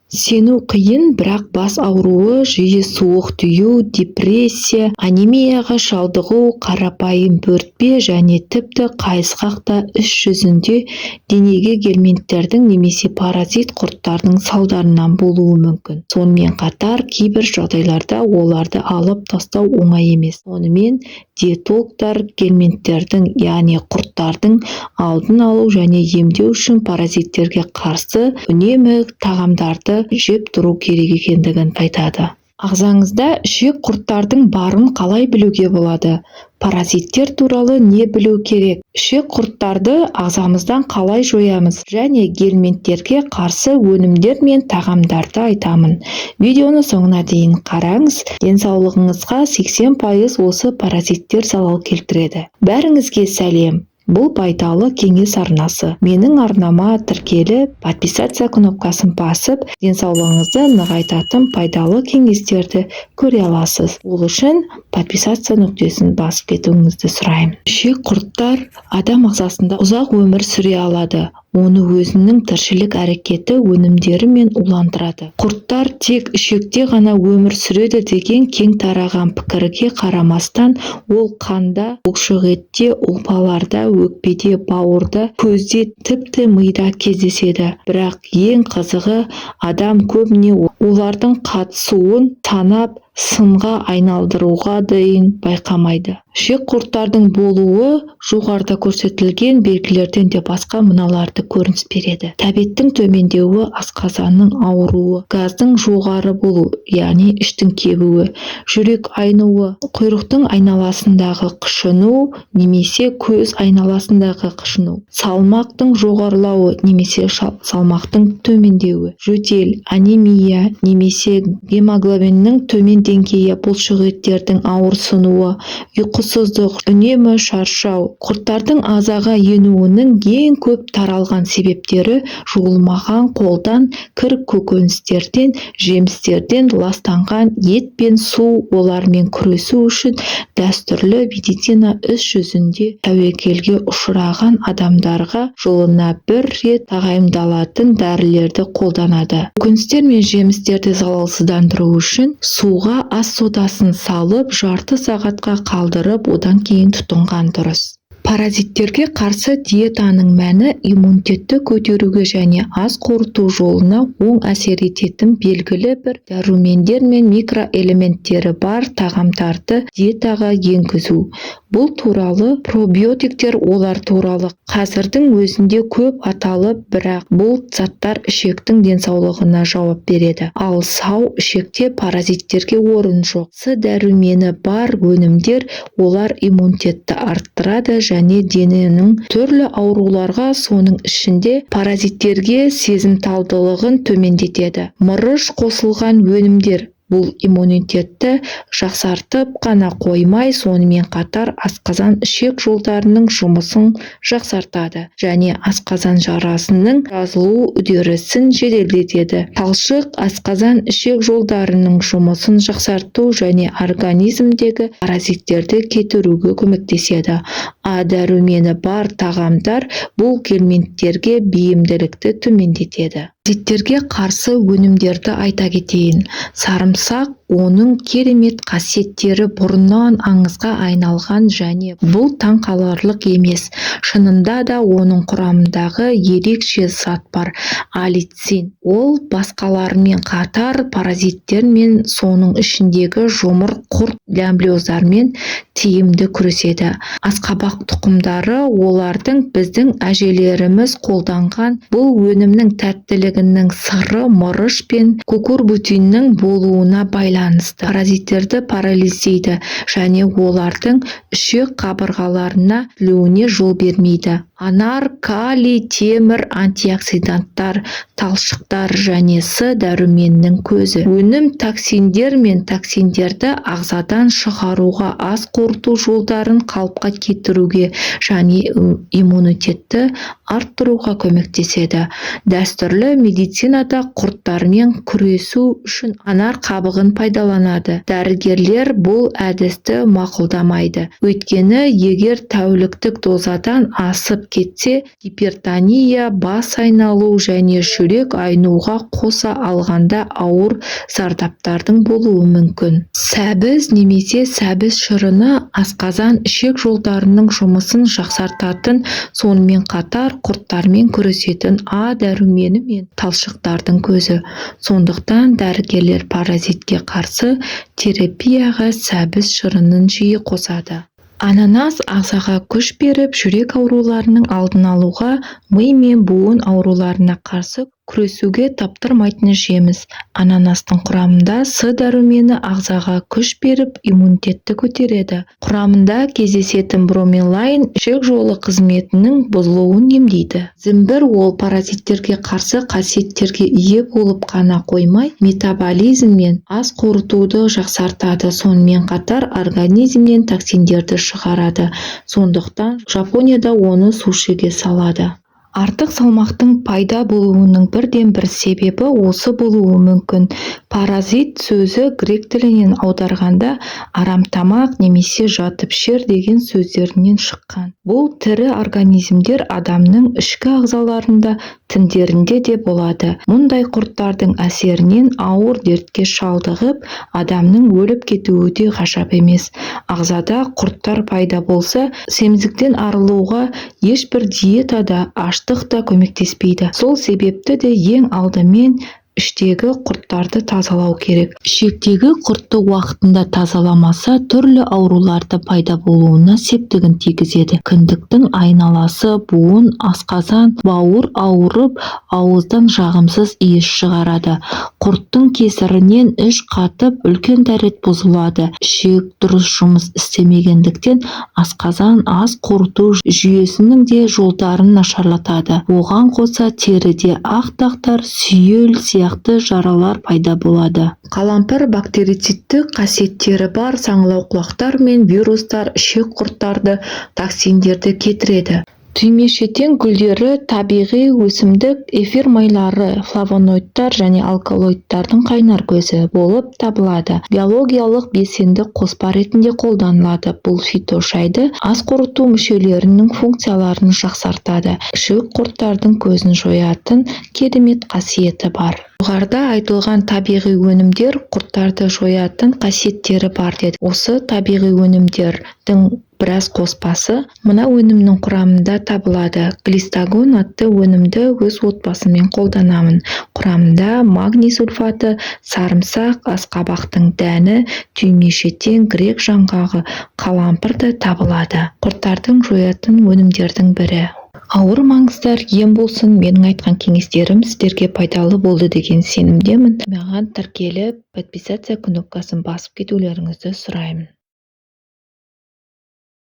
Сену қиын, бірақ бас ауруы, жиі суық тию, депрессия, анемияға шалдығу, қарапайым бөртпе және тіпті қайысқақ та іс жүзінде денеге гельминттердің немесе паразит құрттардың салдарынан болуы мүмкін. Сонымен қатар, кейбір жағдайларда оларды алып тастау оңай емес. Сонымен диетологтар гельминттердің, яғни құрттардың алдын алу және емдеу үшін паразиттерге қарсы үнемі тағамдарды жеп тұру керек екендігін айтады. Ағзаңызда ішек құрттардың барын қалай білуге болады? Паразиттер туралы не білу керек? Ішек құрттарды ағзамыздан қалай жоямыз? Және гельминттерге қарсы өнімдер мен тағамдарды айтамын. Видеоны соңына дейін қараңыз. Денсаулығыңызға 80% осы паразиттер залал келтіреді. Бәріңізге сәлем. Бұл пайдалы кеңес арнасы. Менің арнама тіркеліп, подписация кнопкасын басып, денсаулығыңызды нығайтатын пайдалы кеңестерді көре аласыз. Ол үшін подписация нүктесін басып кетуіңізді сұраймын. Ішек құрттар адам ағзасында ұзақ өмір сүре алады. Оны өзінің тіршілік әрекеті өнімдерімен уландырады. Құрттар тек ішекте ғана өмір сүреді деген кең тараған пікірге қарамастан, ол қанда, бұлшықетте, ұлпаларда, өкпеде, бауырда, көзде, тіпті мида кездеседі. Бірақ ең қызығы, адам көбіне олардың қатысуын санап, сынға айналдыруға дейін байқамайды. Ішек құрттардың болуы жоғарыда көрсетілген белгілерден де басқа мыналарды көрініс береді. Тәбеттің төмендеуі, асқазанның ауруы, газдың жоғары болуы, яғни іштің кебуі, жүрек айнуы, құйрықтың айналасындағы қышыну немесе көз айналасындағы қышыну, салмақтың жоғарылауы немесе салмақтың төмендеуі, жөтел, анемия немесе гемоглобиннің төмен деңгейі, бұлшықеттердің ауырсынуы, ұйқысыздық, үнемі шаршау. Құрттардың ағзаға енуінің ең көп таралған себептері жуылмаған қолдан, кір көкөністерден, жемістерден ластанған ет пен су. Олармен күресу үшін дәстүрлі медицина іс жүзінде тәуекелге ұшыраған адамдарға жылына 1 рет тағайындалатын дәрілерді қолданады. Көкөністер мен жемістерді залалсыздандыру үшін суға ас содасын салып, жарты сағатқа қалдырып, одан кейін тұтынған дұрыс. Паразиттерге қарсы диетаның мәні иммунитетті көтеруге және ас қорыту жолына оң әсер ететін белгілі бір дәрумендер мен микроэлементтері бар тағамдарды диетаға енгізу. Бұл туралы пробиотиктер олар туралы қазірдің өзінде көп аталып, бірақ бұл заттар ішектің денсаулығына жауап береді. Ал сау ішекте паразиттерге орын жоқ. С дәрумені бар өнімдер, олар иммунитетті арттырады және дененің түрлі ауруларға, соның ішінде паразиттерге сезімталдылығын төмендетеді. Мырыш қосылған өнімдер бұл иммунитетті жақсартып қана қоймай, сонымен қатар асқазан ішек жолдарының жұмысын жақсартады және асқазан жарасының жазылу үдерісін жеделдетеді. Талшық асқазан ішек жолдарының жұмысын жақсарту және организмдегі паразиттерді кетіруге көмектеседі. А дәрумені бар тағамдар бұл гельминттерге бейімділікті төмендетеді. Паразиттерге қарсы өнімдерді айта кетейін. Сарымсақ оның керемет қасиеттері бұрыннан аңызға айналған және бұл таңқаларлық емес. Шынында да оның құрамындағы ерекше зат бар, аллицин. Ол басқалармен қатар паразиттер мен соның ішіндегі жұмыр құрт лямблиоздармен тиімді күреседі. Асқабақ тұқымдары олардың біздің әжелеріміз қолданған бұл өнімнің тәттілігінің сыры мырыш пен кукурбутиннің болуына байланысты. Паразиттерді парализдейді және олардың ішек қабырғаларына түлеуіне жол бермейді. Анар, калий, темір, антиоксиданттар, талшықтар және С дәруменінің көзі. Өнім токсиндер мен токсиндерді ағзадан шығаруға, ас қорыту жолдарын қалыпқа келтіруге және иммунитетті арттыруға көмектеседі. Дәстүрлі медицинада құрттармен күресу үшін анар қабығын пайдаланады. Дәрігерлер бұл әдісті мақұлдамайды. Өйткені егер тәуліктік дозадан асып кетсе, гипертония, бас айналу және жүрек айнуға қоса алғанда ауыр зардаптардың болуы мүмкін. Сәбіз немесе сәбіз шырыны асқазан ішек жолдарының жұмысын жақсартатын, сонымен қатар құрттармен күресетін А дәрумені мен талшықтардың көзі. Сондықтан дәрігерлер паразитке қарсы терапияға сәбіз шырынын жиі қосады. Ананас ағзаға күш беріп, жүрек ауруларының алдын алуға, ми мен буын ауруларына қарсы күресуге таптырмайтын жеміс. Ананастың құрамында С дәрумені ағзаға күш беріп, иммунитетті көтереді. Құрамында кездесетін бромелайн ішек жолы қызметінің бұзылуын емдейді. Зімбір ол паразиттерге қарсы қасиеттерге ие болып қана қоймай, метаболизм мен ас қорытуды жақсартады. Сонымен қатар организмнен токсиндерді шығарады. Сондықтан Жапонияда оны сушиге салады. Артық салмақтың пайда болуының бірден бір себебі осы болуы мүмкін. Паразит сөзі грек тілінен аударғанда арамтамақ немесе жатып шер деген сөздерінен шыққан. Бұл тірі организмдер адамның ішкі ағзаларында, тіндерінде де болады. Мұндай құрттардың әсерінен ауыр дертке шалдығып, адамның өліп кетуі де ғажап емес. Ағзада құрттар пайда болса, семіздіктен арылуға ешбір диетада аштық та көмектеспейді. Сол себепті де ең алдымен іштегі құрттарды тазалау керек. Ішектегі құртты уақытында тазаламаса, түрлі ауруларды пайда болуына септігін тигізеді. Кіндіктің айналасы, буын, асқазан, бауыр ауырып, ауыздан жағымсыз иіс шығарады. Құрттың кесірінен іш қатып, үлкен дәрет бұзылады. Ішек дұрыс жұмыс істемегендіктен асқазан, ас қорыту жүйесінің де жолдарын нашарлатады. Оған қоса теріде ақ дақтар, сүйел сияқты жаралар пайда болады. Қалампыр бактерицидті қасиеттері бар саңылауқұлақтар мен вирустар ішек құрттарды, токсиндерді кетіреді. Түймешетен гүлдері табиғи өсімдік эфир майлары, флавоноидтар және алкалоидтардың қайнар көзі болып табылады. Биологиялық белсенді қоспа ретінде қолданылады. Бұл фитошайды ас қорыту мүшелерінің функцияларын жақсартады. Ішек құрттардың көзін жоятын керемет қасиеті бар. Жоғарыда айтылған табиғи өнімдер құрттарды жоятын қасиеттері бар деді. Осы табиғи өнімдердің біраз қоспасы мына өнімнің құрамында табылады. Глистагон атты өнімді өз отбасымен қолданамын. Құрамында магний сульфаты, сарымсақ, асқабақтың дәні, түймешетен, грек жаңғағы, қалампыр да табылады. Құрттардың жоятын өнімдердің бірі. Ауырмаңыздар, ем болсын. Менің айтқан кеңестерім сіздерге пайдалы болды деген сенімдемін. Маған тіркеліп, подписация кнопкасын басып кетулеріңізді сұраймын.